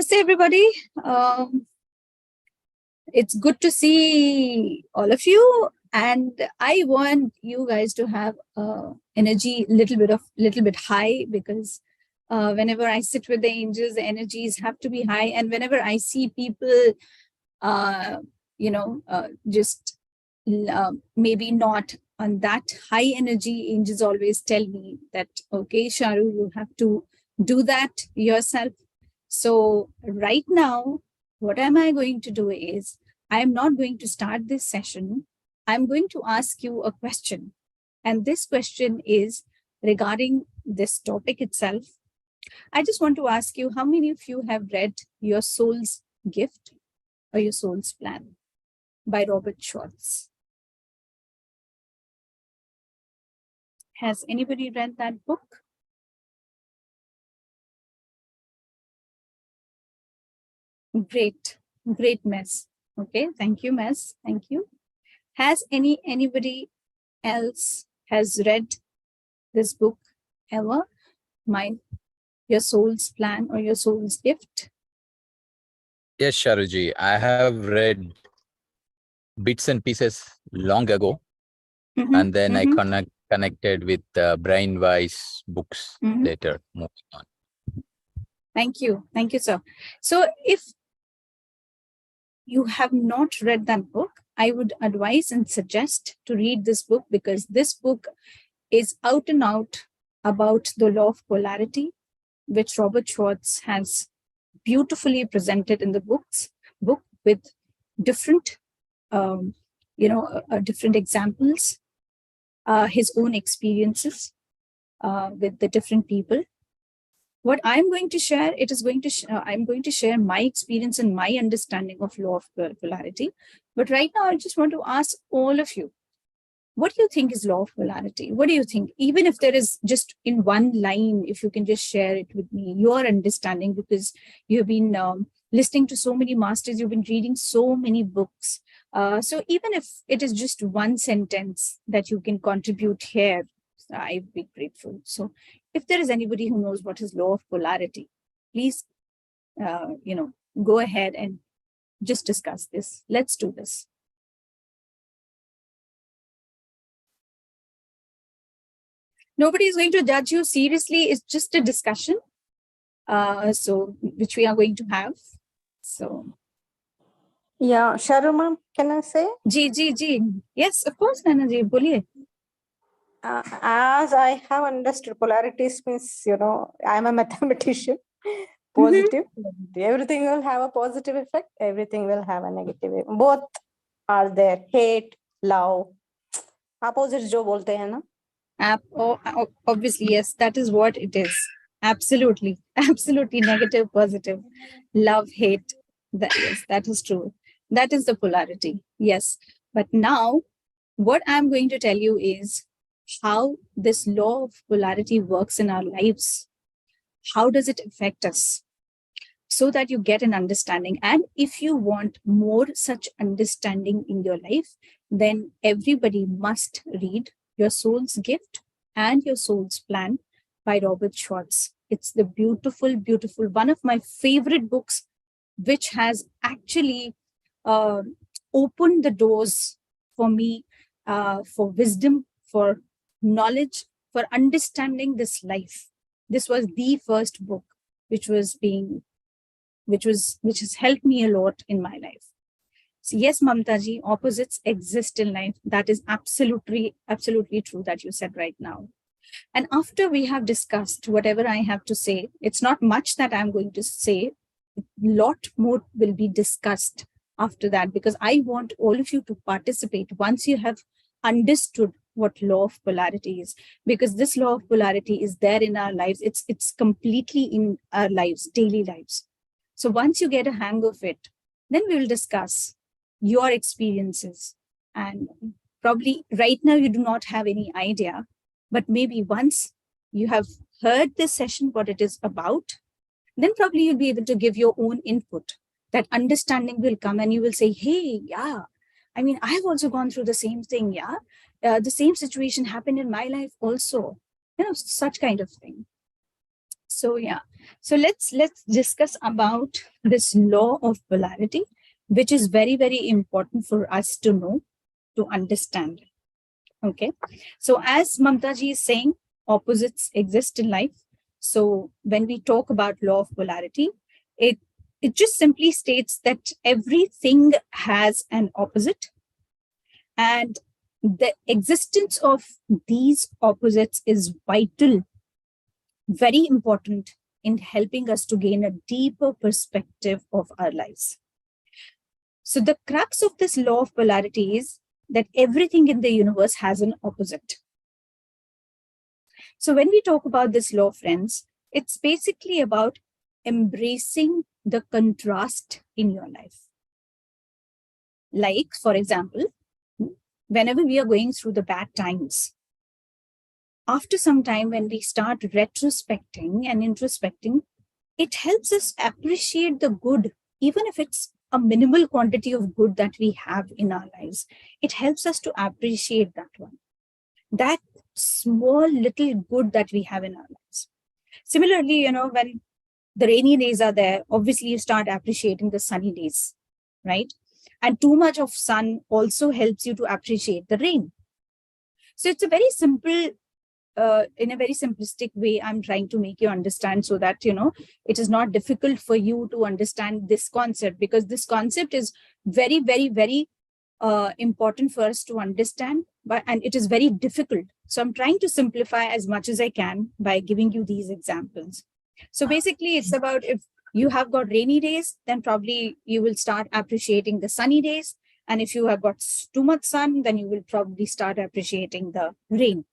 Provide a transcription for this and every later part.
Namaste, everybody. It's good to see all of you, and I want you guys to have energy little bit high, because whenever I sit with the angels, the energies have to be high, and whenever I see people, just maybe not on that high energy, angels always tell me that, okay, Sharoo, you have to do that yourself. So right now, what am I going to do is, I am not going to start this session. I'm going to ask you a question. And this question is regarding this topic itself. I just want to ask you, how many of you have read Your Soul's Gift or Your Soul's Plan by Robert Schwartz? Has anybody read that book? Great mess. Okay, thank you, mess. Thank you. Has anybody else has read this book ever? Your Soul's Plan or Your Soul's Gift? Yes, Sharuji, I have read bits and pieces long ago, and then I connected with Brainwise books later. Moving on. Thank you, sir. So if you have not read that book, I would advise and suggest to read this book, because this book is out and out about the law of polarity, which Robert Schwartz has beautifully presented in the book with different, different examples, his own experiences with the different people. What I'm going to share, I'm going to share my experience and my understanding of law of polarity. But right now, I just want to ask all of you, what do you think is law of polarity? What do you think? Even if there is just in one line, if you can just share it with me, your understanding, because you've been listening to so many masters, you've been reading so many books. So even if it is just one sentence that you can contribute here, I'd be grateful. So if there is anybody who knows what is law of polarity, please, go ahead and just discuss this. Let's do this. Nobody is going to judge you seriously. It's just a discussion, which we are going to have. So, yeah, Sharoo ma'am, can I say? Ji. Yes, of course, Nana ji, boliye. As I have understood, polarities means, I'm a mathematician. Positive, everything will have a positive effect. Everything will have a negative effect. Both are there. Hate, love, opposites jo bolte hai na. Obviously, yes, that is what it is. Absolutely negative, positive, love, hate. That is true. That is the polarity. Yes. But now, what I'm going to tell you is how this law of polarity works in our lives. How does it affect us? So that you get an understanding. And if you want more such understanding in your life, then everybody must read Your Soul's Gift and Your Soul's Plan by Robert Schwartz. It's the beautiful, one of my favorite books, which has actually opened the doors for me for wisdom, for knowledge, for understanding this life. This was the first book which has helped me a lot in my life. So yes, Mamta ji, opposites exist in life. That is absolutely true that you said right now. And after we have discussed whatever I have to say, it's not much that I'm going to say. A lot more will be discussed after that, because I want all of you to participate once you have understood what law of polarity is, because this law of polarity is there in our lives. It's completely in our lives, daily lives. So once you get a hang of it, then we will discuss your experiences. And probably right now you do not have any idea, but maybe once you have heard this session, what it is about, then probably you'll be able to give your own input. That understanding will come and you will say, hey, yeah, I mean, I have also gone through the same thing. Yeah, the same situation happened in my life also, such kind of thing. So yeah, so let's discuss about this law of polarity, which is very, very important for us to know, to understand. Okay, so as Mamta ji is saying, opposites exist in life. So when we talk about law of polarity, it just simply states that everything has an opposite, and the existence of these opposites is vital, very important in helping us to gain a deeper perspective of our lives. So the crux of this law of polarity is that everything in the universe has an opposite. So when we talk about this law, friends, it's basically about embracing the contrast in your life. Like, for example, whenever we are going through the bad times, after some time when we start retrospecting and introspecting, it helps us appreciate the good, even if it's a minimal quantity of good that we have in our lives. It helps us to appreciate that one, that small little good that we have in our lives. Similarly, when the rainy days are there, obviously you start appreciating the sunny days, right? And too much of sun also helps you to appreciate the rain. So it's a very simple, in a very simplistic way, I'm trying to make you understand so that, it is not difficult for you to understand this concept, because this concept is very, very, very important for us to understand, and it is very difficult. So I'm trying to simplify as much as I can by giving you these examples. So basically, it's about, if you have got rainy days, then probably you will start appreciating the sunny days. And if you have got too much sun, then you will probably start appreciating the rain,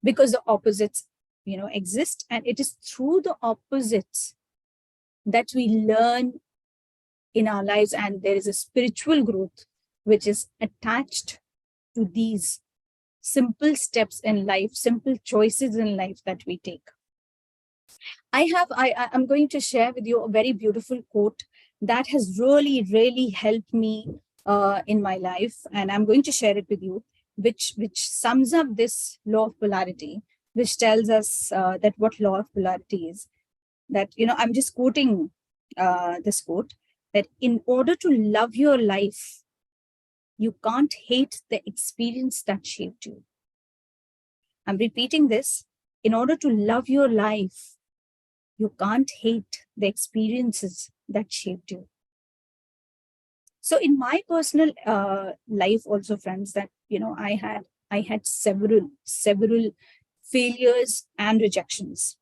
because the opposites, exist. And it is through the opposites that we learn in our lives. And there is a spiritual growth which is attached to these simple steps in life, simple choices in life that we take. I'm going to share with you a very beautiful quote that has really, really helped me in my life. And I'm going to share it with you, which sums up this law of polarity, which tells us that what law of polarity is. That, I'm just quoting this quote, that in order to love your life, you can't hate the experience that shaped you. I'm repeating this. In order to love your life, you can't hate the experiences that shaped you. So in my personal life also, friends, that, I had several failures and rejections,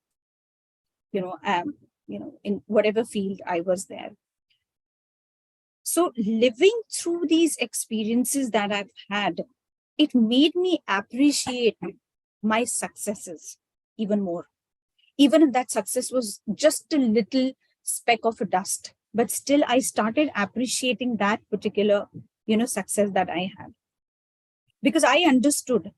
in whatever field I was there. So living through these experiences that I've had, it made me appreciate my successes even more. Even if that success was just a little speck of a dust, but still I started appreciating that particular, success that I had. Because I understood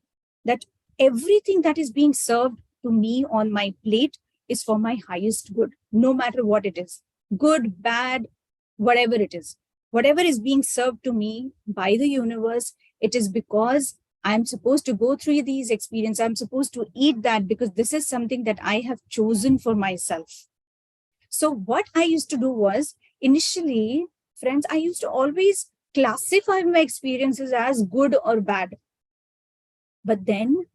that everything that is being served to me on my plate is for my highest good, no matter what it is, good, bad, whatever it is. Whatever is being served to me by the universe, it is because I'm supposed to go through these experiences. I'm supposed to eat that because this is something that I have chosen for myself. So what I used to do was, initially, friends, I used to always classify my experiences as good or bad. But then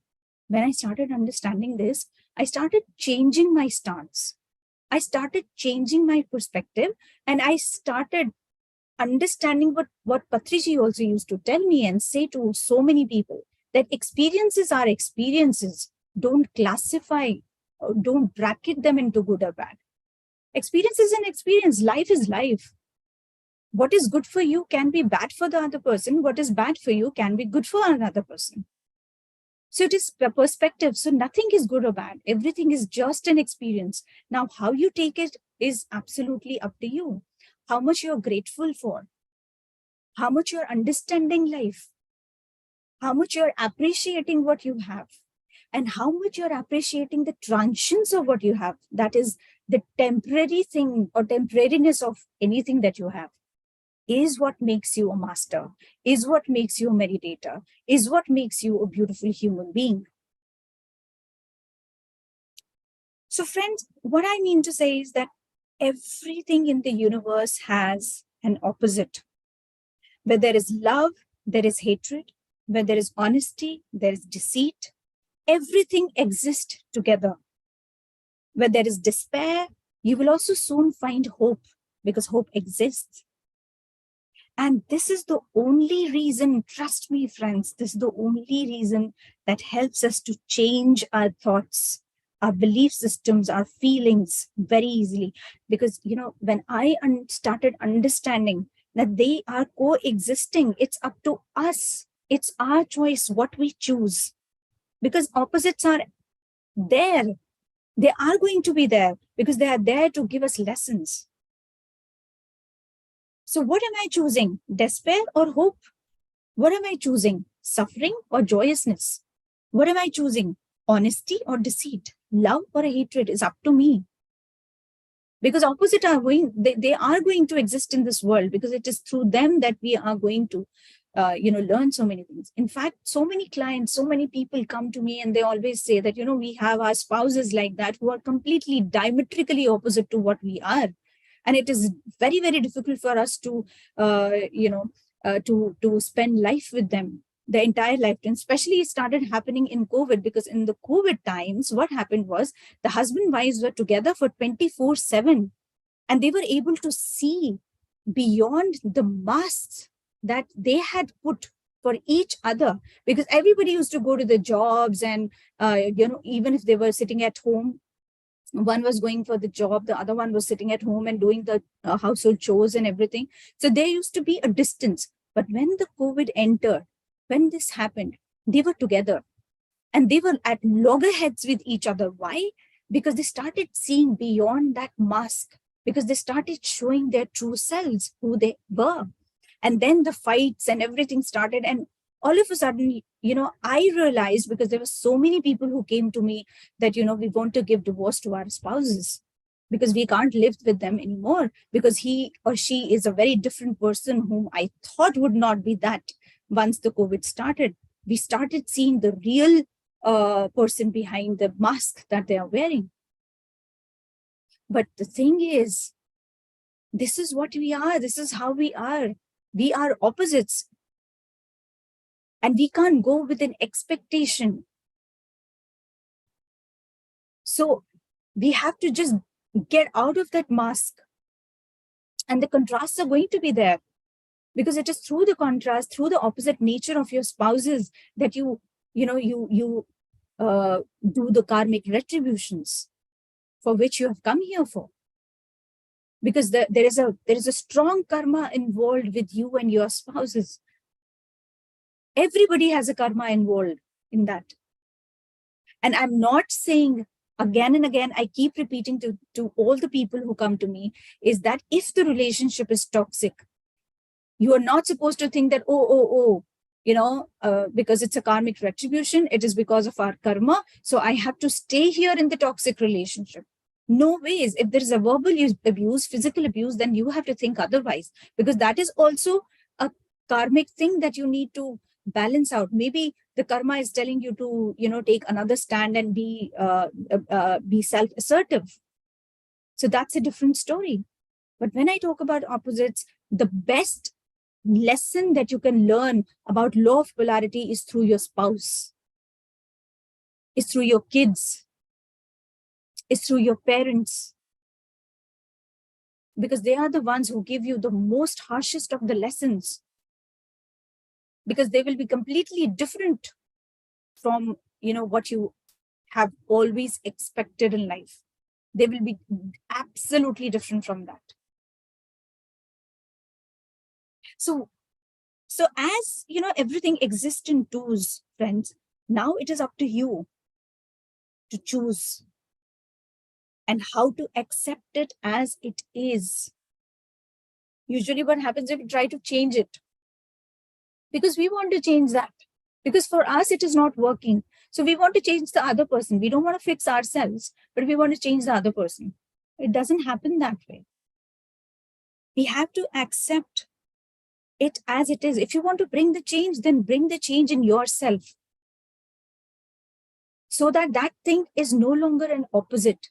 when I started understanding this, I started changing my stance. I started changing my perspective, and I started understanding what Patriji also used to tell me and say to so many people, that experiences are experiences. Don't classify, don't bracket them into good or bad. Experience is an experience. Life is life. What is good for you can be bad for the other person. What is bad for you can be good for another person. So it is a perspective. So nothing is good or bad. Everything is just an experience. Now, how you take it is absolutely up to you. How much you're grateful for, how much you're understanding life, how much you're appreciating what you have, and how much you're appreciating the transitions of what you have. That is the temporary thing or temporariness of anything that you have, is what makes you a master, is what makes you a meditator, is what makes you a beautiful human being. So friends, what I mean to say is that everything in the universe has an opposite. Where there is love, there is hatred. Where there is honesty, there is deceit. Everything exists together. Where there is despair, you will also soon find hope, because hope exists. And this is the only reason, trust me, friends, this is the only reason that helps us to change our thoughts, our belief systems, our feelings very easily. Because, when I started understanding that they are coexisting, it's up to us. It's our choice what we choose. Because opposites are there. They are going to be there because they are there to give us lessons. So what am I choosing? Despair or hope? What am I choosing? Suffering or joyousness? What am I choosing? Honesty or deceit? Love or hatred is up to me. Because opposites are they are going to exist in this world, because it is through them that we are going to learn so many things. In fact, so many clients, so many people come to me and they always say that, we have our spouses like that who are completely diametrically opposite to what we are. And it is very, very difficult for us to, to spend life with them the entire life. And especially it started happening in COVID, because in the COVID times, what happened was the husband wives were together for 24/7, and they were able to see beyond the masks that they had put for each other, because everybody used to go to the jobs, and even if they were sitting at home, one was going for the job, the other one was sitting at home and doing the household chores and everything. So there used to be a distance. But when the COVID entered, when this happened, they were together and they were at loggerheads with each other. Why? Because they started seeing beyond that mask, because they started showing their true selves, who they were. And then the fights and everything started. And all of a sudden, I realized, because there were so many people who came to me that, we want to give divorce to our spouses because we can't live with them anymore, because he or she is a very different person whom I thought would not be that. Once the COVID started, we started seeing the real person behind the mask that they are wearing. But the thing is, this is what we are. This is how we are. We are opposites. And we can't go with an expectation. So we have to just get out of that mask. And the contrasts are going to be there, because it is through the contrast, through the opposite nature of your spouses, that you do the karmic retributions for which you have come here for. Because there is a strong karma involved with you and your spouses. Everybody has a karma involved in that. And I'm not saying, again and again, I keep repeating to all the people who come to me, is that if the relationship is toxic, you are not supposed to think that, because it's a karmic retribution, it is because of our karma, so I have to stay here in the toxic relationship. No ways. If there is a verbal abuse, physical abuse, then you have to think otherwise, because that is also a karmic thing that you need to balance out. Maybe the karma is telling you to, take another stand and be self-assertive. So that's a different story. But when I talk about opposites, the best lesson that you can learn about law of polarity is through your spouse, is through your kids, is through your parents, because they are the ones who give you the most harshest of the lessons, because they will be completely different from, what you have always expected in life. They will be absolutely different from that. So as, everything exists in twos, friends, now it is up to you to choose and how to accept it as it is. Usually what happens if we try to change it, because we want to change that, because for us it is not working. So we want to change the other person. We don't want to fix ourselves, but we want to change the other person. It doesn't happen that way. We have to accept it as it is. If you want to bring the change, then bring the change in yourself, so that that thing is no longer an opposite.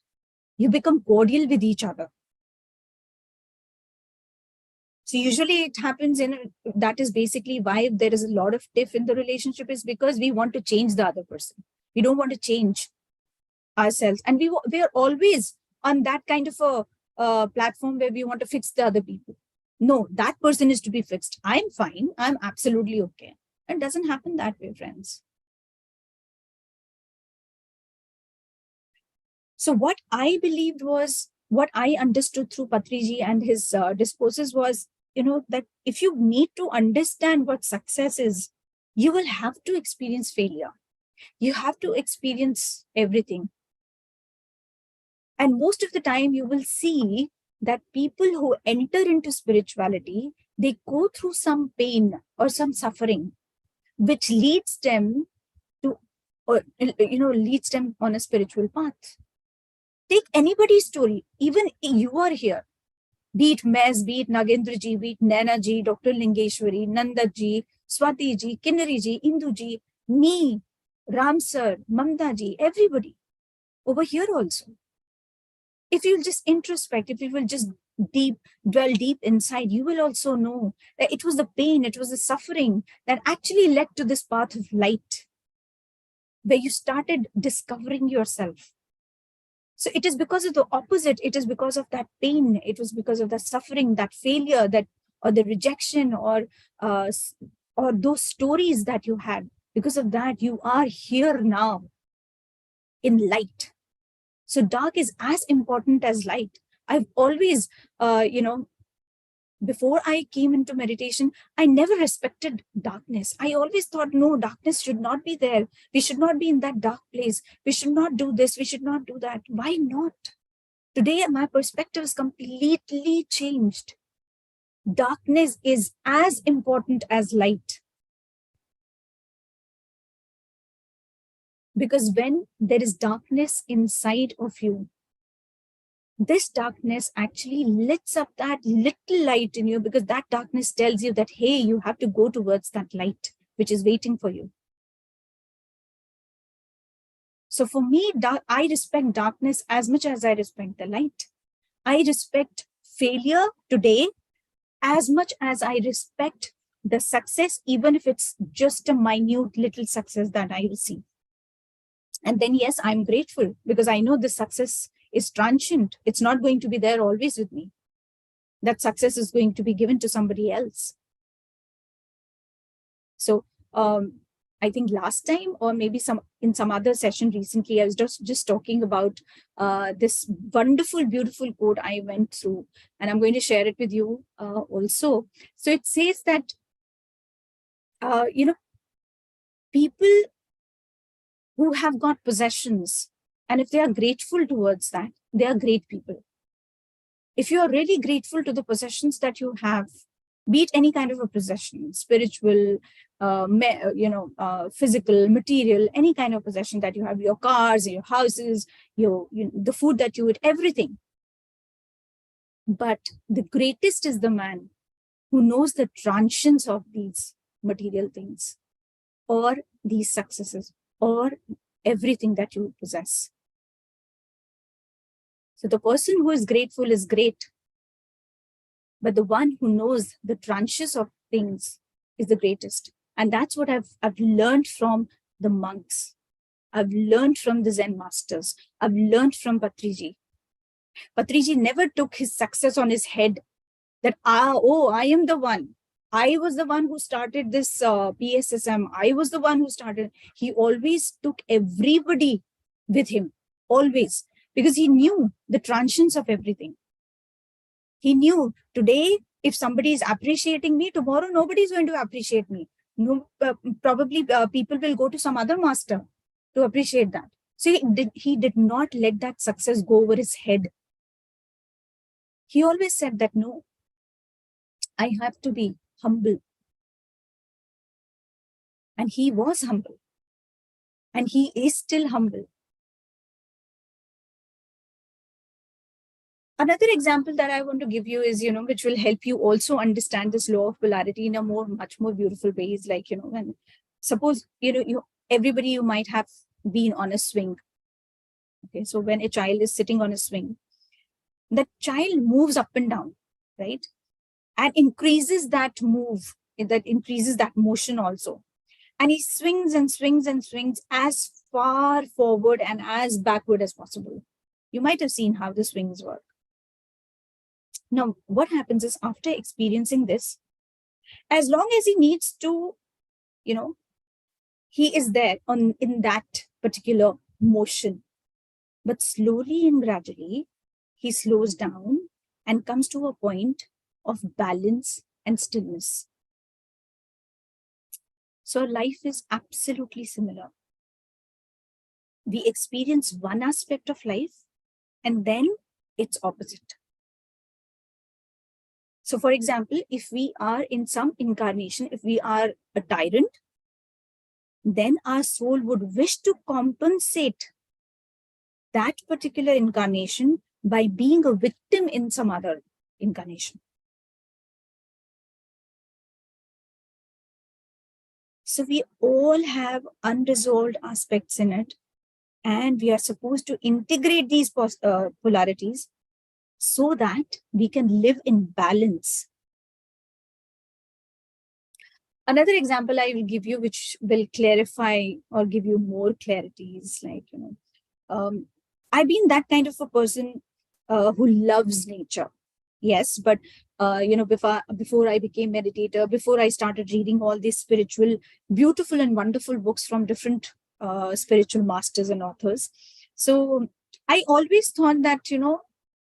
You become cordial with each other. So usually it happens that is basically why there is a lot of tiff in the relationship, is because we want to change the other person. We don't want to change ourselves. And we are always on that kind of a platform where we want to fix the other people. No, that person is to be fixed. I'm fine. I'm absolutely okay. It doesn't happen that way, friends. So what I believed was, what I understood through Patriji and his discourses was, that if you need to understand what success is, you will have to experience failure. You have to experience everything. And most of the time you will see that people who enter into spirituality, they go through some pain or some suffering, which leads them to, or, leads them on a spiritual path. Take anybody's story, even you are here, be it Mez, be it Nagendraji, be it Nainaji, Dr. Lingeshwari, Nandaji, Swatiji, Kinnariji, Induji, me, Ram Sir, Mamtaji, everybody over here also. If you'll just introspect, if you will just dwell deep inside, you will also know that it was the pain, it was the suffering that actually led to this path of light, where you started discovering yourself. So it is because of the opposite. It is because of that pain. It was because of the suffering, that failure, or the rejection, or those stories that you had. Because of that, you are here now in light. So dark is as important as light. I've always, before I came into meditation, I never respected darkness. I always thought, no, darkness should not be there. We should not be in that dark place. We should not do this. We should not do that. Why not? Today, my perspective is completely changed. Darkness is as important as light. Because when there is darkness inside of you, this darkness actually lights up that little light in you, because that darkness tells you that, hey, you have to go towards that light, which is waiting for you. So for me, I respect darkness as much as I respect the light. I respect failure today as much as I respect the success, even if it's just a minute little success that I receive. And then, yes, I'm grateful, because I know the success is transient. It's not going to be there always with me. That success is going to be given to somebody else. So I think last time, or maybe in some other session recently, I was just talking about this wonderful, beautiful quote I went through, and I'm going to share it with you also. So it says that, people who have got possessions, and if they are grateful towards that, they are great people. If you are really grateful to the possessions that you have, be it any kind of a possession, spiritual, physical, material, any kind of possession that you have, your cars, your houses, the food that you eat, everything. But the greatest is the man who knows the transience of these material things, or these successes, or everything that you possess. So the person who is grateful is great, but the one who knows the tranches of things is the greatest. And that's what I've learned from the monks. I've learned from the Zen masters. I've learned from Patriji. Patriji never took his success on his head, that, I am the one. I was the one who started this PSSM. I was the one who started. He always took everybody with him, always, because he knew the transience of everything. He knew today, if somebody is appreciating me, tomorrow nobody is going to appreciate me. No, probably people will go to some other master to appreciate that. So he did not let that success go over his head. He always said that, no, I have to be humble. And he was humble. And he is still humble. Another example that I want to give you is, which will help you also understand this law of polarity in a much more beautiful way, is like, when suppose, everybody, you might have been on a swing. Okay, so when a child is sitting on a swing, the child moves up and down, right? And increases that move, that increases that motion also. And he swings and swings and swings as far forward and as backward as possible. You might have seen how the swings work. Now, what happens is after experiencing this, as long as he needs to, he is there in that particular motion. But slowly and gradually, he slows down and comes to a point of balance and stillness. So life is absolutely similar. We experience one aspect of life and then its opposite. So for example, if we are in some incarnation, if we are a tyrant, then our soul would wish to compensate that particular incarnation by being a victim in some other incarnation. So we all have unresolved aspects in it, and we are supposed to integrate these polarities so that we can live in balance. Another example I will give you, which will clarify or give you more clarity, is like, I've been that kind of a person who loves nature. Yes, but before I became meditator, before I started reading all these spiritual, beautiful and wonderful books from different spiritual masters and authors. So I always thought that,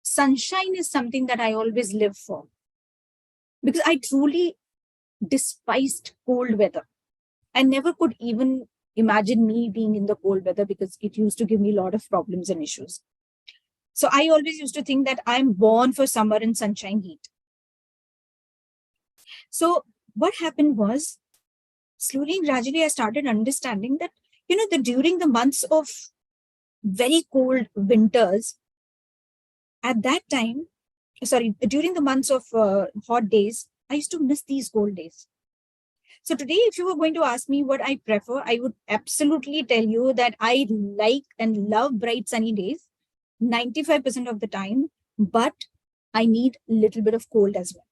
sunshine is something that I always live for, because I truly despised cold weather. I never could even imagine me being in the cold weather because it used to give me a lot of problems and issues. So I always used to think that I'm born for summer and sunshine heat. So what happened was, slowly and gradually, I started understanding that, during the months of very cold winters, at that time, during the months of hot days, I used to miss these cold days. So today, if you were going to ask me what I prefer, I would absolutely tell you that I like and love bright sunny days 95% of the time, but I need a little bit of cold as well,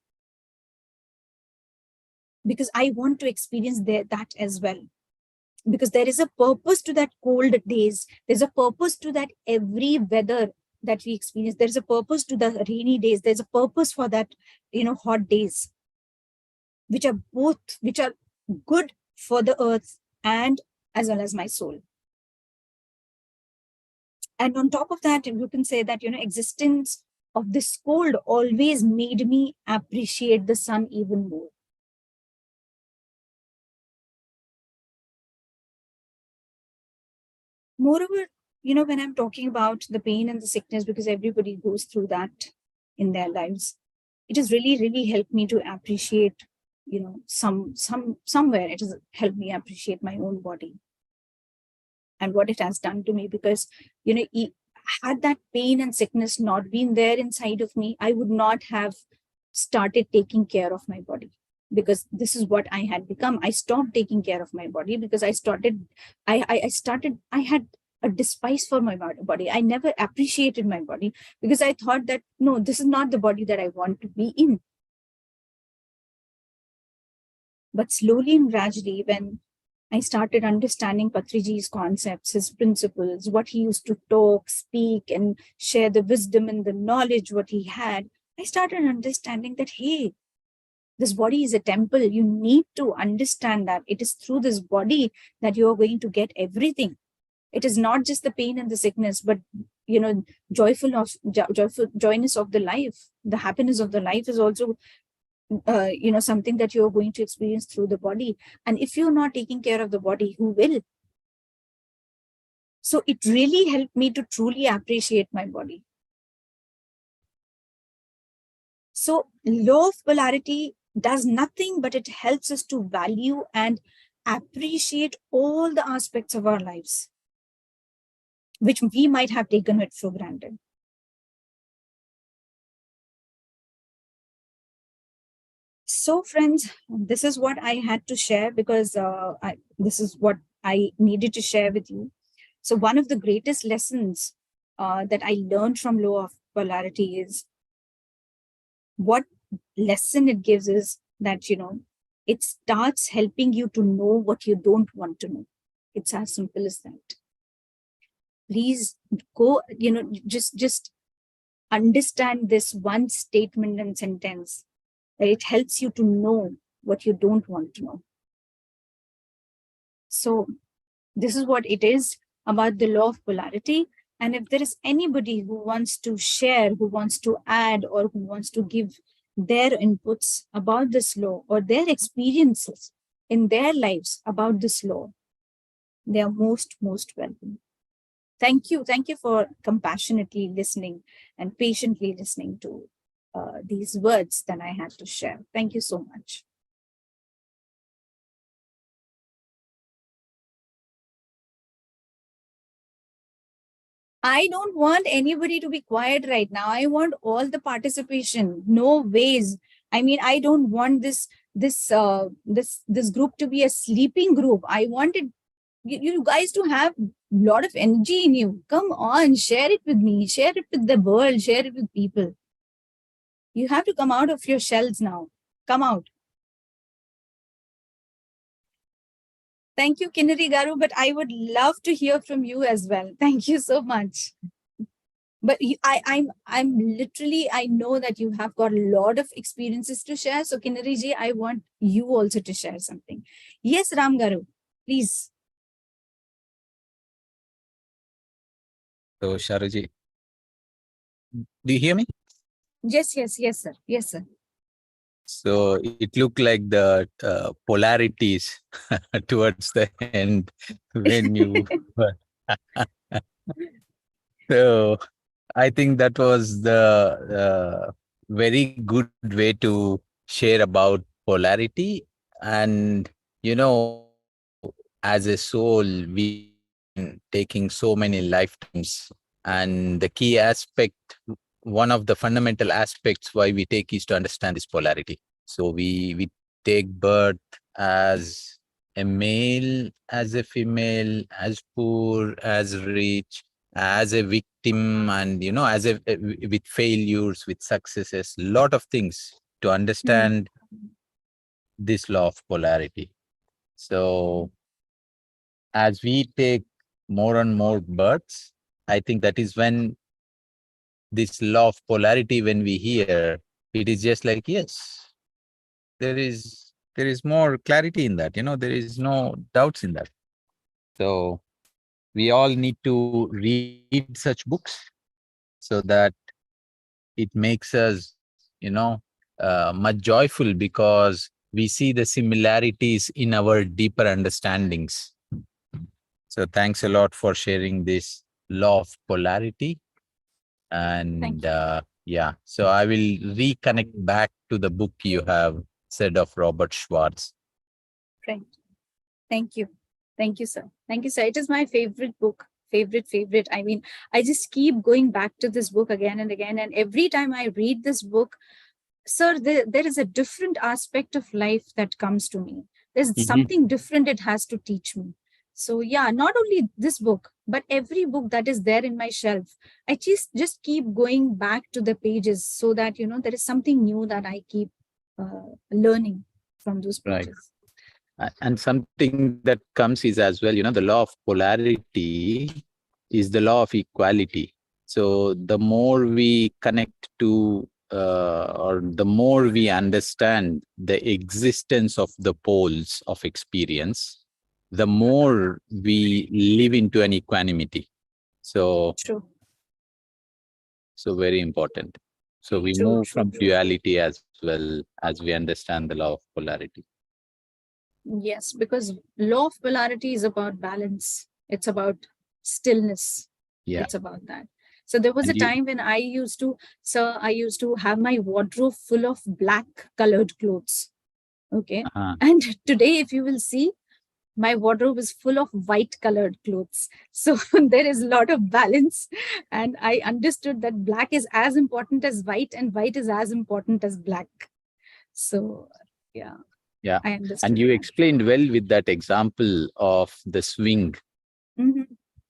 because I want to experience that as well. Because there is a purpose to that cold days. There's a purpose to that every weather that we experience. There's a purpose to the rainy days. There's a purpose for that, hot days, which are good for the earth and as well as my soul. And on top of that, you can say that, existence of this cold always made me appreciate the sun even more. Moreover, when I'm talking about the pain and the sickness, because everybody goes through that in their lives, it has really, really helped me to appreciate, somewhere it has helped me appreciate my own body and what it has done to me. Because, had that pain and sickness not been there inside of me, I would not have started taking care of my body, because this is what I had become. I stopped taking care of my body because I had a despise for my body. I never appreciated my body because I thought that, no, this is not the body that I want to be in. But slowly and gradually, when I started understanding Patriji's concepts, his principles, what he used to talk, speak, and share the wisdom and the knowledge what he had, I started understanding that, hey, this body is a temple. You need to understand that it is through this body that you are going to get everything. It is not just the pain and the sickness, but, joyness of the life. The happiness of the life is also something that you're going to experience through the body. And if you're not taking care of the body, who will? So it really helped me to truly appreciate my body. So law of polarity does nothing but it helps us to value and appreciate all the aspects of our lives, which we might have taken it for granted. So friends, this is what I had to share, because this is what I needed to share with you. So one of the greatest lessons that I learned from law of polarity is, what lesson it gives is that, it starts helping you to know what you don't want to know. It's as simple as that. Please go, just understand this one statement and sentence, that it helps you to know what you don't want to know. So this is what it is about the law of polarity. And if there is anybody who wants to share, who wants to add, or who wants to give their inputs about this law, or their experiences in their lives about this law, they are most welcome. Thank you for compassionately listening and patiently listening to these words that I had to share. Thank you so much. I don't want anybody to be quiet right now. I want all the participation. No ways. I mean, I don't want this group to be a sleeping group. I wanted you guys to have a lot of energy in you. Come on, share it with me, share it with the world, share it with people. You have to come out of your shells now. Come out. Thank you, Kinnari Garu, but I would love to hear from you as well. Thank you so much. But I'm literally, I know that you have got a lot of experiences to share. So Kinnari ji, I want you also to share something. Yes, Ram Garu, please. So Sharoo ji, do you hear me? Yes, sir. Yes, sir. So it looked like the polarities towards the end when you. So I think that was the very good way to share about polarity. And, as a soul, we taking so many lifetimes. And the key aspect, one of the fundamental aspects why we take is to understand this polarity. So we take birth as a male, as a female, as poor, as rich, as a victim, and as a with failures, with successes, lot of things to understand this law of polarity. So as we take more and more births, I think that is when this law of polarity, when we hear, it is just like, yes, there is more clarity in that, there is no doubts in that. So we all need to read such books so that it makes us, much joyful, because we see the similarities in our deeper understandings. So thanks a lot for sharing this law of polarity. And yeah, so I will reconnect back to the book you have said of Robert Schwartz. Right. Thank you. Thank you, sir. Thank you, sir. It is my favorite book. Favorite. I mean, I just keep going back to this book again and again. And every time I read this book, sir, there is a different aspect of life that comes to me. There's something different it has to teach me. So yeah, not only this book, but every book that is there in my shelf, I just keep going back to the pages so that, there is something new that I keep learning from those pages. Right. And something that comes is as well, the law of polarity is the law of equality. So the more we connect to or the more we understand the existence of the poles of experience, the more we live into an equanimity. So, True. So very important. So we move from duality as well as we understand the law of polarity. Yes, because law of polarity is about balance. It's about stillness. Yeah. It's about that. So there was a time when I used to have my wardrobe full of black colored clothes. Okay. And today, if you will see, my wardrobe is full of white colored clothes. So there is a lot of balance. And I understood that black is as important as white and white is as important as black. So yeah. Yeah. And you explained well with that example of the swing in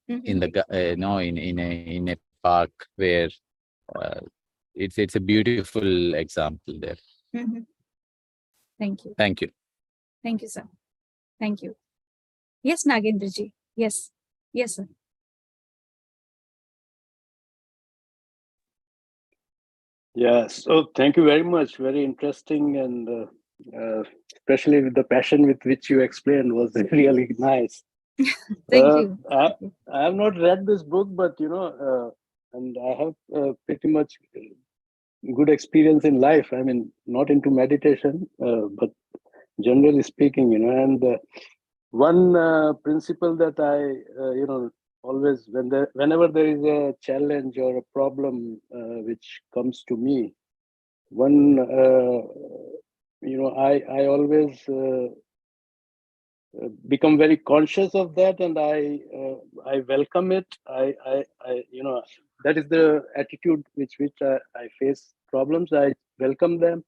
the in a park where it's a beautiful example there. Thank you. Thank you. Thank you, sir. Thank you. Yes, Nagendraji. Yes. Yes, sir. Yeah, so thank you very much. Very interesting, and especially with the passion with which you explained was really nice. Thank you. I have not read this book, but and I have pretty much good experience in life. I mean, not into meditation, but generally speaking, and one principle that I always whenever there is a challenge or a problem which comes to me, one I always become very conscious of that, and I welcome it. I that is the attitude which I face problems. I welcome them,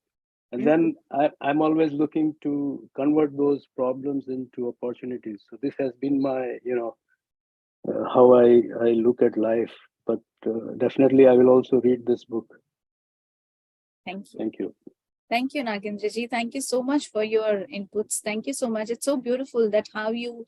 and then I'm always looking to convert those problems into opportunities. So this has been my how I look at life. But definitely I will also read this book. Thank you. Thank you. Thank you, Nagendraji. Thank you so much for your inputs. Thank you so much. It's so beautiful that how you,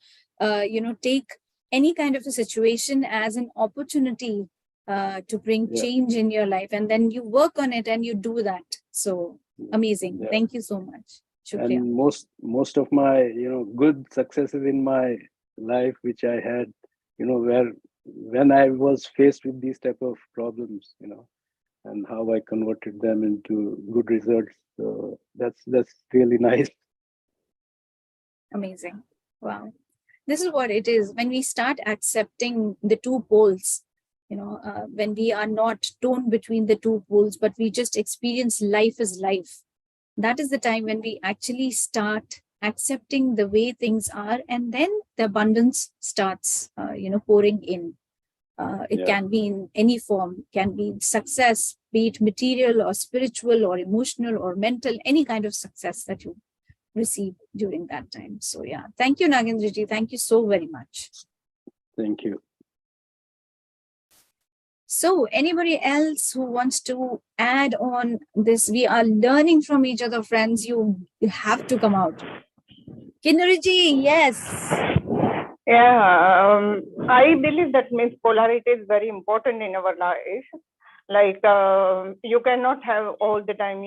take any kind of a situation as an opportunity to bring change in your life, and then you work on it and you do that. So amazing. Yeah. Thank you so much. Shukriya. And most of my good successes in my life, which I had, where when I was faced with these type of problems, and how I converted them into good results. So that's really nice. Amazing. Wow. This is what it is. When we start accepting the two poles, when we are not torn between the two poles, but we just experience life as life, that is the time when we actually start accepting the way things are, and then the abundance starts, pouring in. It can be in any form, can be success, be it material or spiritual or emotional or mental, any kind of success that you receive during that time. So yeah, thank you, Nagendraji. Thank you so very much. Thank you. So anybody else who wants to add on this? We are learning from each other, friends. You have to come out. Kinneriji, yes. Yeah, I believe that means polarity is very important in our life. Like you cannot have all the time,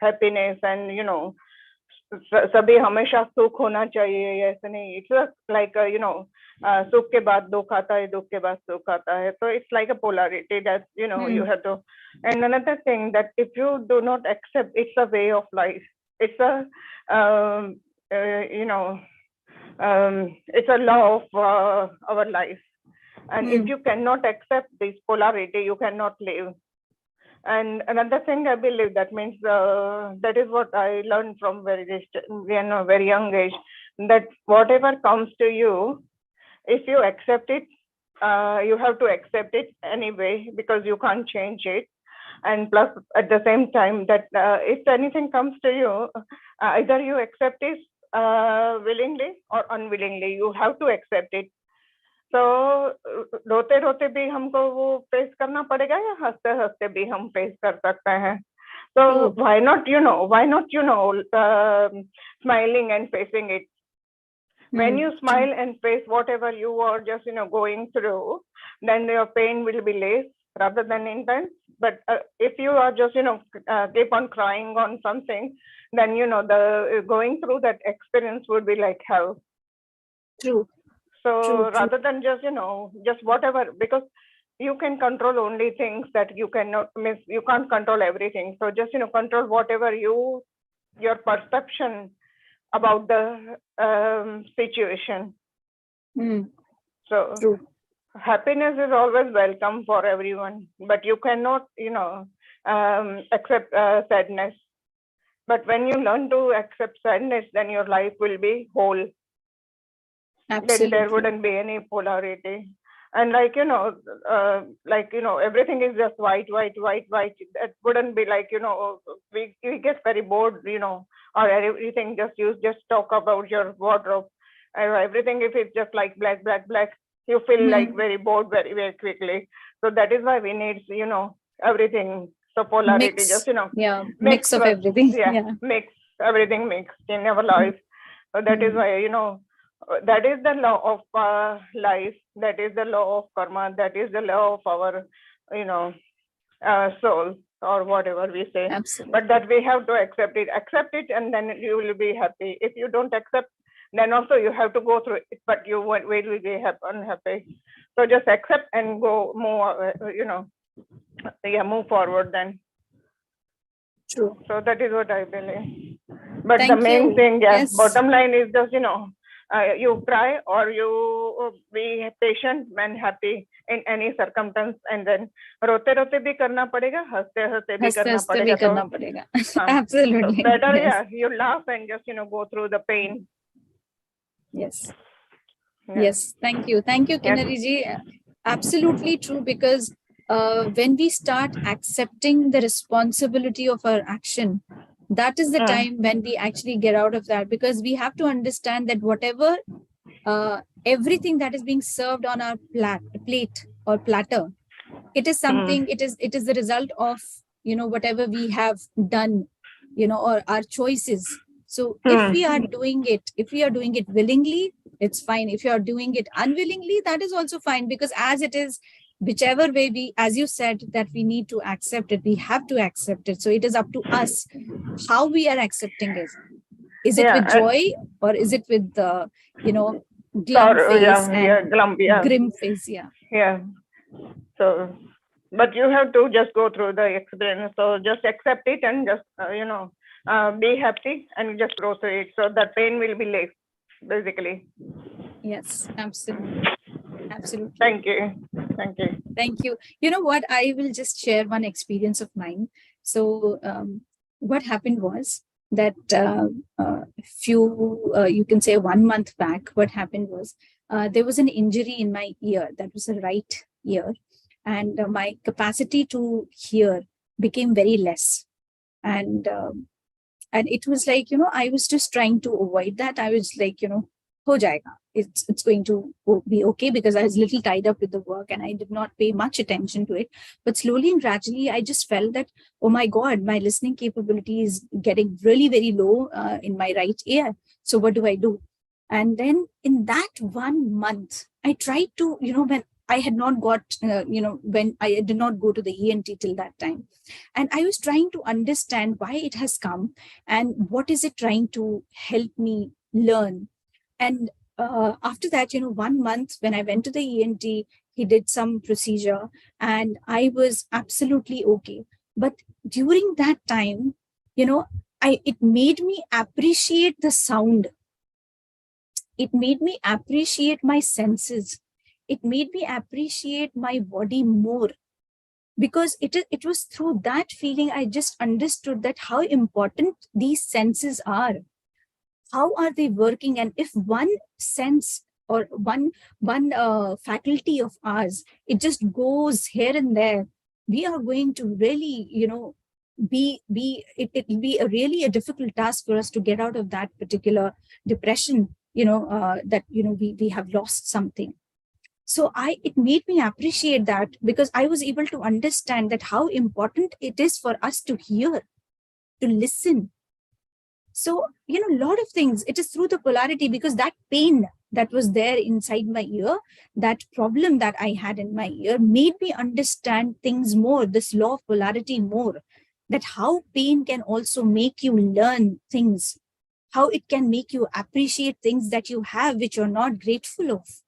happiness and सभी हमेशा सुख होना चाहिए ऐसे नहीं. It's like सुख के बाद दुख आता है, दुख के बाद सुख आता है. So it's like a polarity that you have to. And another thing that if you do not accept, it's a way of life. It's a it's a law of our life. And if you cannot accept this polarity, you cannot live. And another thing I believe that means that is what I learned from very young age, that whatever comes to you, if you accept it, you have to accept it anyway, because you can't change it. And plus at the same time that if anything comes to you, either you accept it willingly or unwillingly, you have to accept it. तो रोते रोते भी हमको वो face करना पड़ेगा या हंसते हंसते भी हम फेस कर सकते हैं. So why not smiling and facing it. When you smile and face whatever you are just going through, then your pain will be less rather than intense. But if you are just keep on crying on something, then the going through that experience would be like hell. True. So rather than just just whatever, because you can control only things that you cannot miss. You can't control everything. So just control whatever your perception about the situation. So happiness is always welcome for everyone, but you cannot accept sadness. But when you learn to accept sadness, then your life will be whole. Absolutely. Then there wouldn't be any polarity. And everything is just white. That wouldn't be like, we get very bored, or everything just talk about your wardrobe. Everything, if it's just like black, you feel like very bored very, very quickly. So that is why we need, everything. So polarity, Mix. just, Mix of everything. Mix, everything mixed in our life. So that is why, that is the law of life. That is the law of karma. That is the law of our, soul, or whatever we say. Absolutely. But that we have to accept it, and then you will be happy. If you don't accept, then also you have to go through it, but you will be unhappy. So just accept and go move forward then. True. So that is what I believe. But Thank the main you. thing, Yes. bottom line is just, you try, or you be patient and happy in any circumstance, and then rote bhi karna padega, haste bhi karna padega. Absolutely. So better, yes. you laugh and just, go through the pain. Yes. Yeah. Yes. Thank you. Thank you, Kinnari ji. Absolutely true, because when we start accepting the responsibility of our action, that is the time when we actually get out of that, because we have to understand that whatever, everything that is being served on our plate or platter, it is something, it is the result of, whatever we have done, or our choices. So if we are doing it willingly, it's fine. If you are doing it unwillingly, that is also fine, because as it is, whichever way we, as you said, that we need to accept it, we have to accept it. So it is up to us how we are accepting it. Is it with joy, or is it with the, glum face and grim face? Yeah. So, but you have to just go through the experience. So just accept it and just, be happy and just go through it. So that pain will be less, basically. Yes, absolutely. Absolutely. Thank you. Thank you. Thank you. You know what? I will just share one experience of mine. So what happened was that you can say 1 month back, what happened was there was an injury in my ear. That was a right ear. And my capacity to hear became very less. And it was like, I was just trying to avoid that. I was like, ho jayega. It's going to be okay, because I was a little tied up with the work and I did not pay much attention to it. But slowly and gradually, I just felt that, oh my God, my listening capability is getting really very low in my right ear. So what do I do? And then in that 1 month, I tried to, when I had not got, when I did not go to the ENT till that time. And I was trying to understand why it has come and what is it trying to help me learn. And after that, 1 month, when I went to the ENT, he did some procedure and I was absolutely okay. But during that time, it made me appreciate the sound. It made me appreciate my senses. It made me appreciate my body more, because it was through that feeling I just understood that how important these senses are. How are they working? And if one sense or one faculty of ours, it just goes here and there, we are going to really, it will be really a difficult task for us to get out of that particular depression, that, we have lost something. So it made me appreciate that, because I was able to understand that how important it is for us to hear, to listen. So, a lot of things, it is through the polarity, because that pain that was there inside my ear, that problem that I had in my ear made me understand things more, this law of polarity more, that how pain can also make you learn things, how it can make you appreciate things that you have, which you're not grateful of.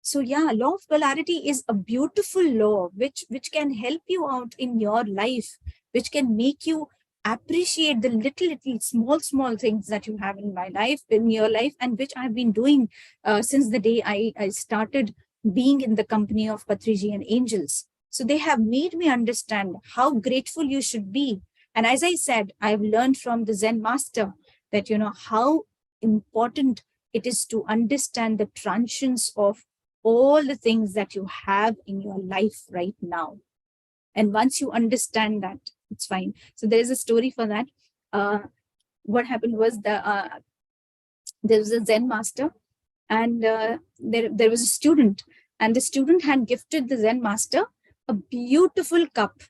So yeah, law of polarity is a beautiful law, which can help you out in your life, which can make you appreciate the little small things that you have in your life, and which I've been doing since the day I started being in the company of Patriji and angels. So they have made me understand how grateful you should be. And as I said, I've learned from the Zen master that, how important it is to understand the transience of all the things that you have in your life right now. And once you understand that, it's fine. So there's a story for that. What happened was there was a Zen master, and there was a student And the student had gifted the Zen master a beautiful cup.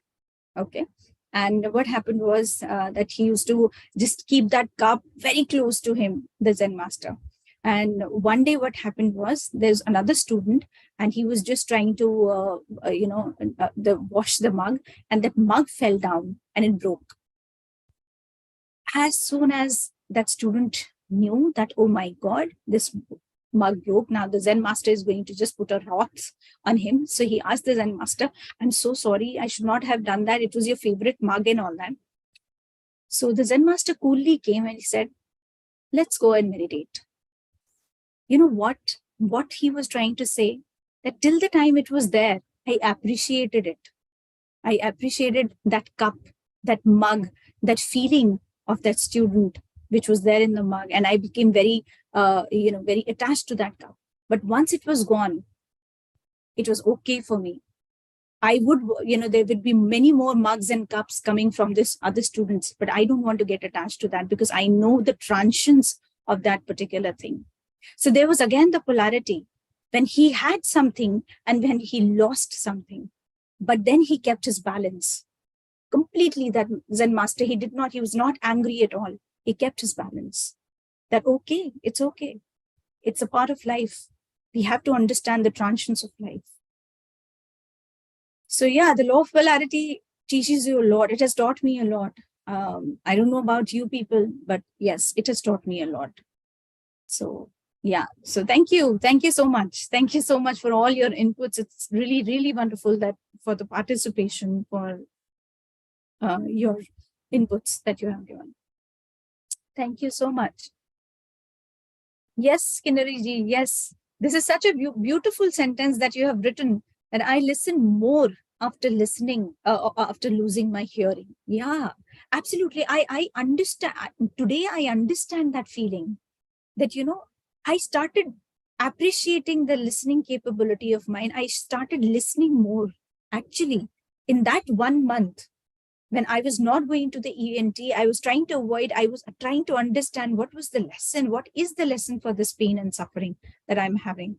Okay. And what happened was that he used to just keep that cup very close to him, the Zen master. And one day what happened was there's another student and he was just trying to, wash the mug, and that mug fell down and it broke. As soon as that student knew that, oh my God, this mug broke, now the Zen master is going to just put a wrath on him. So he asked the Zen master, I'm so sorry, I should not have done that. It was your favorite mug and all that. So the Zen master coolly came and he said, let's go and meditate. You know what he was trying to say? That till the time it was there, I appreciated it. I appreciated that cup, that mug, that feeling of that student, which was there in the mug. And I became very, very attached to that cup. But once it was gone, it was okay for me. I would, there would be many more mugs and cups coming from this other students, but I don't want to get attached to that because I know the transitions of that particular thing. So there was again the polarity when he had something and when he lost something, but then he kept his balance completely. That Zen master, he was not angry at all. He kept his balance. That okay, it's okay. It's a part of life. We have to understand the transitions of life. So yeah, the law of polarity teaches you a lot. It has taught me a lot. I don't know about you people, but yes, it has taught me a lot. So yeah, so thank you so much. Thank you so much for all your inputs. It's really, really wonderful that for the participation, for your inputs that you have given. Thank you so much. Yes, Kinnari ji, yes. This is such a beautiful sentence that you have written, that I listen more after listening, after losing my hearing. Yeah, absolutely. I understand. Today I understand that feeling that, I started appreciating the listening capability of mine. I started listening more, actually, in that 1 month. When I was not going to the ENT, I was trying to avoid, I was trying to understand what was the lesson, what is the lesson for this pain and suffering that I'm having.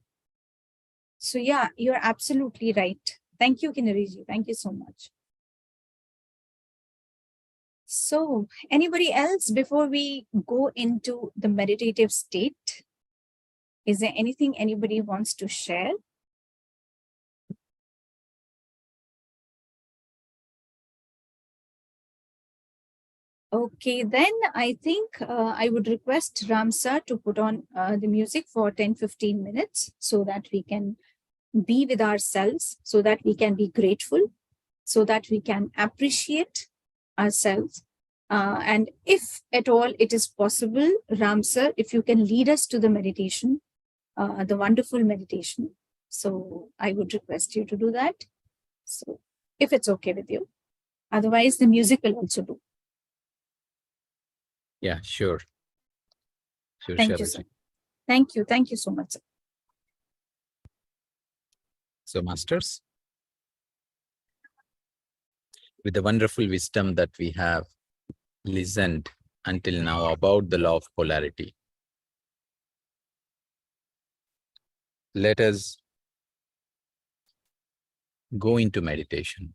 So yeah, you're absolutely right. Thank you, Kinnariji. Thank you so much. So anybody else before we go into the meditative state? Is there anything anybody wants to share? Okay, then I think I would request Ramsa to put on the music for 10-15 minutes so that we can be with ourselves, so that we can be grateful, so that we can appreciate ourselves. And if at all it is possible, Ramsa, if you can lead us to the meditation, the wonderful meditation. So I would request you to do that. So if it's okay with you, otherwise the music will also do. Yeah, sure. Sure. Thank you, sir. Thank you. Thank you so much, sir. So, masters, with the wonderful wisdom that we have listened until now about the law of polarity, let us go into meditation.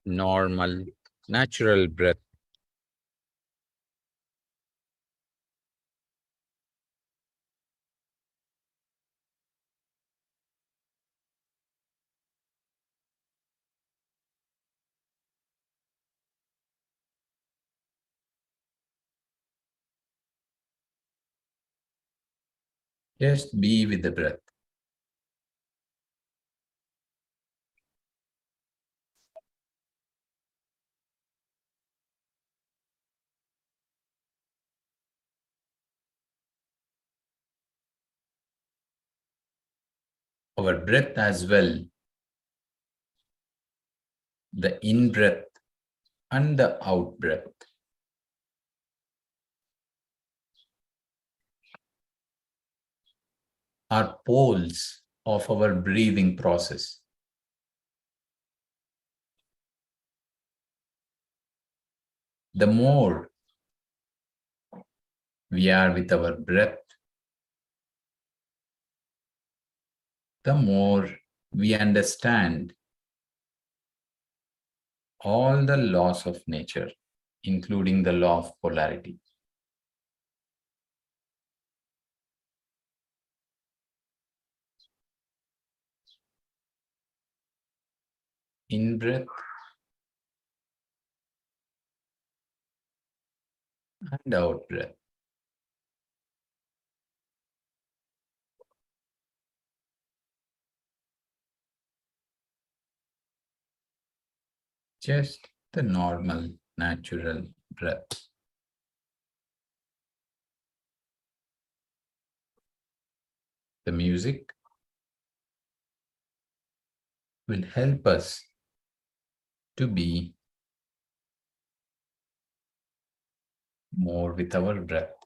Normal, natural breath. Just be with the breath. Our breath as well, the in-breath and the out-breath, are poles of our breathing process. The more we are with our breath, the more we understand all the laws of nature, including the law of polarity. In breath and out breath. Just the normal, natural breath. The music will help us to be more with our breath.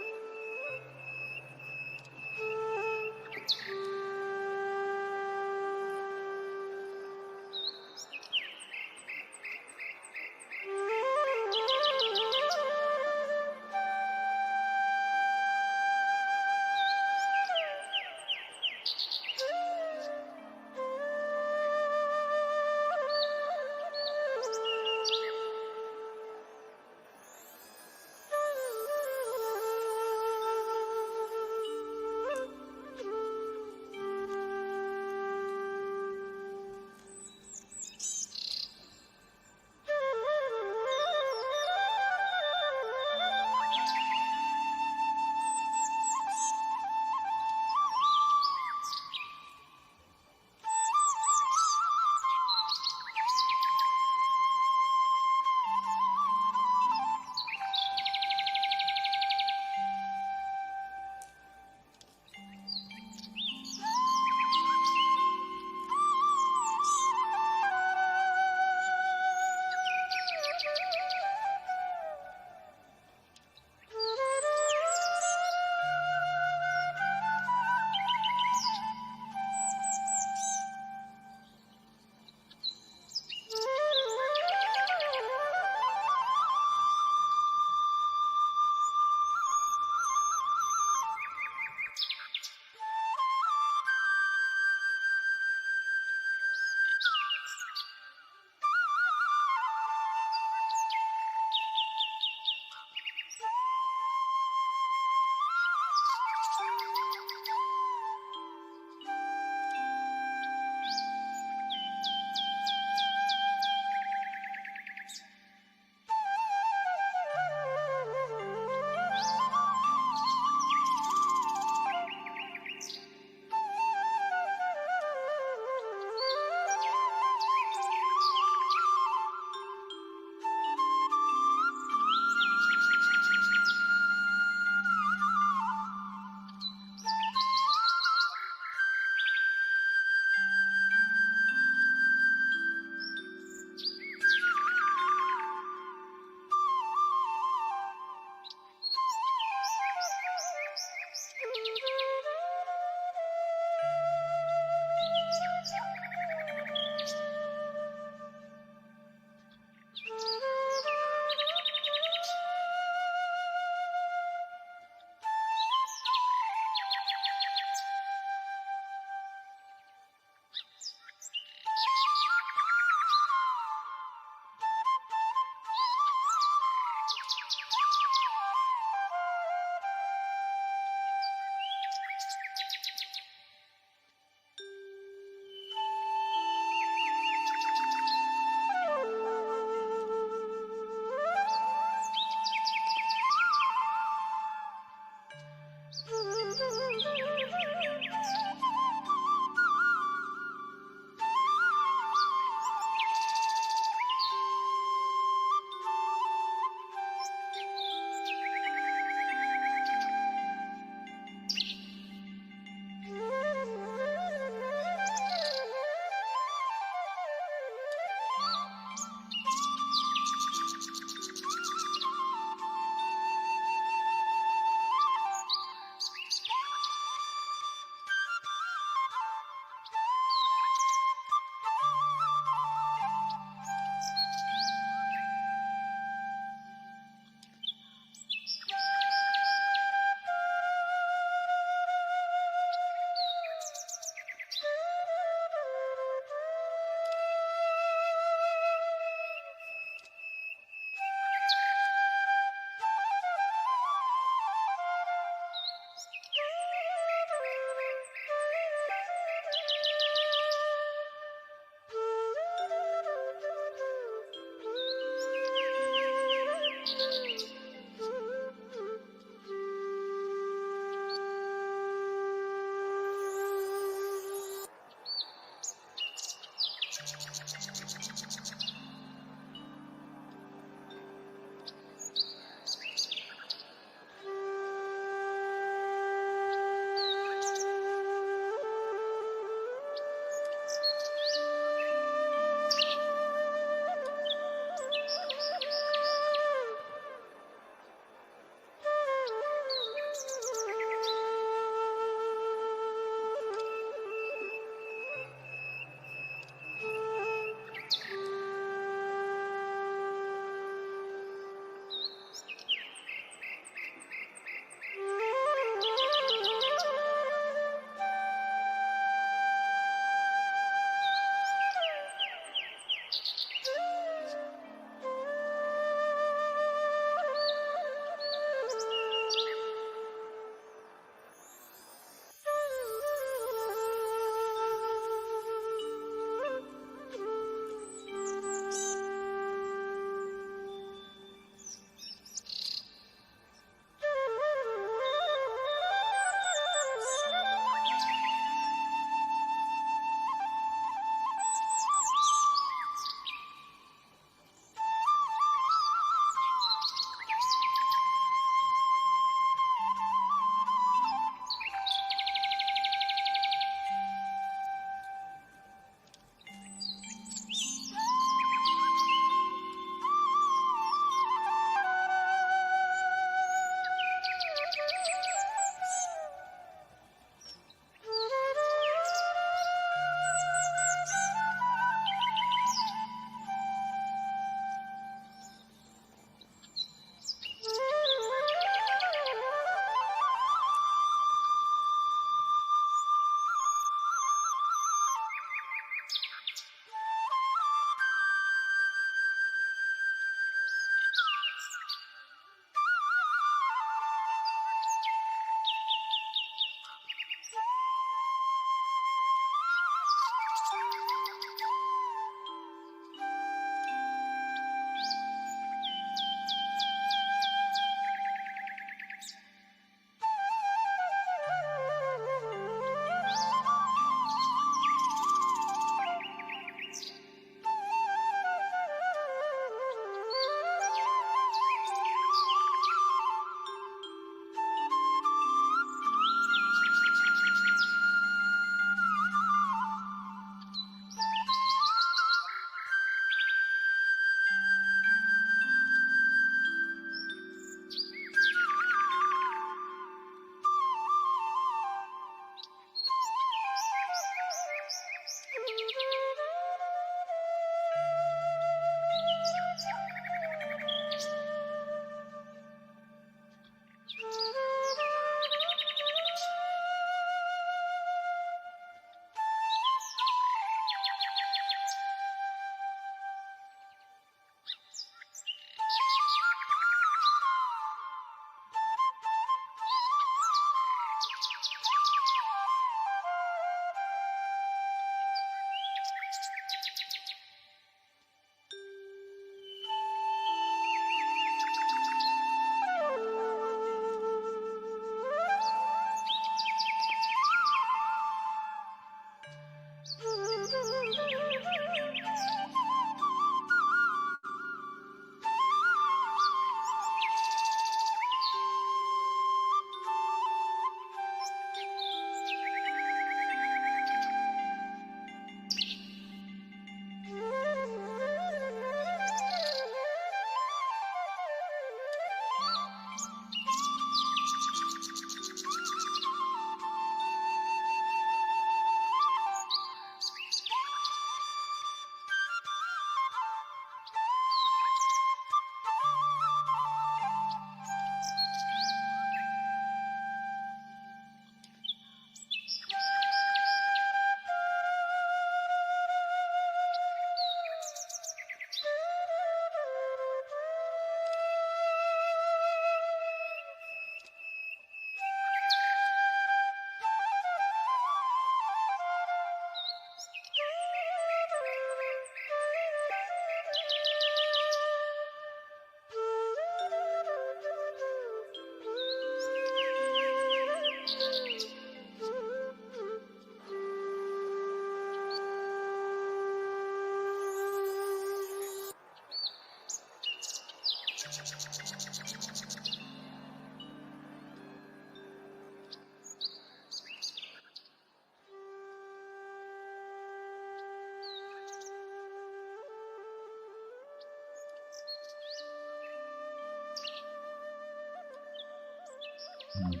Mm.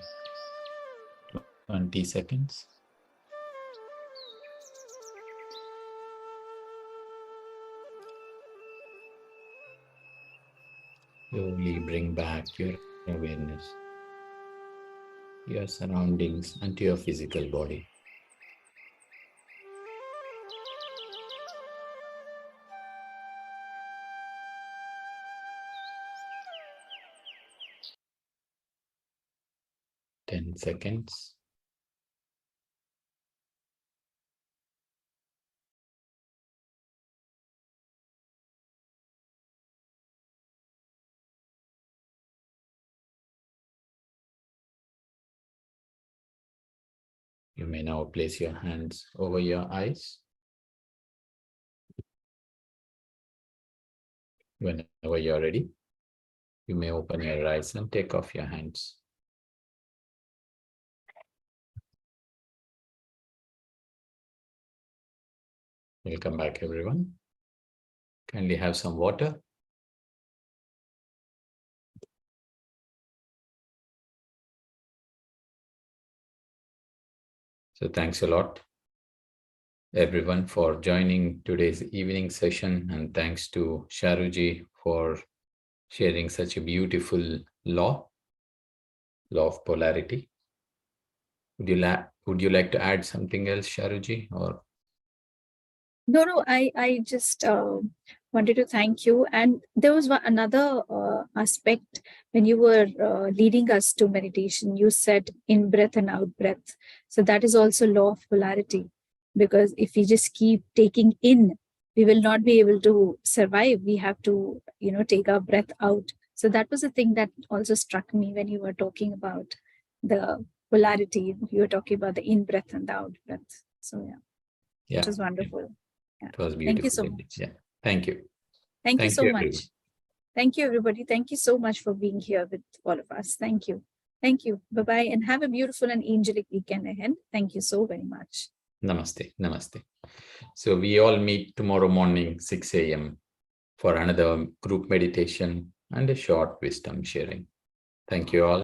20 seconds. Slowly bring back your awareness, your surroundings, and to your physical body. Ten seconds. You may now place your hands over your eyes. Whenever you're ready, you may open your eyes and take off your hands. Welcome back, everyone. Kindly have some water. So thanks a lot, everyone, for joining today's evening session, and thanks to Sharoo for sharing such a beautiful law of polarity. Would you like to add something else, Sharoo, or? No, I just wanted to thank you. And there was another aspect when you were leading us to meditation. You said in breath and out breath. So that is also law of polarity, because if we just keep taking in, we will not be able to survive. We have to, take our breath out. So that was a thing that also struck me when you were talking about the polarity. You were talking about the in breath and the out breath. So yeah, it was wonderful. Yeah. It was beautiful. Thank you so much. Yeah. Thank you. Thank you so much. Everyone. Thank you, everybody. Thank you so much for being here with all of us. Thank you. Thank you. Bye-bye, and have a beautiful and angelic weekend ahead. Thank you so very much. Namaste. Namaste. So we all meet tomorrow morning, 6 a.m. for another group meditation and a short wisdom sharing. Thank you all.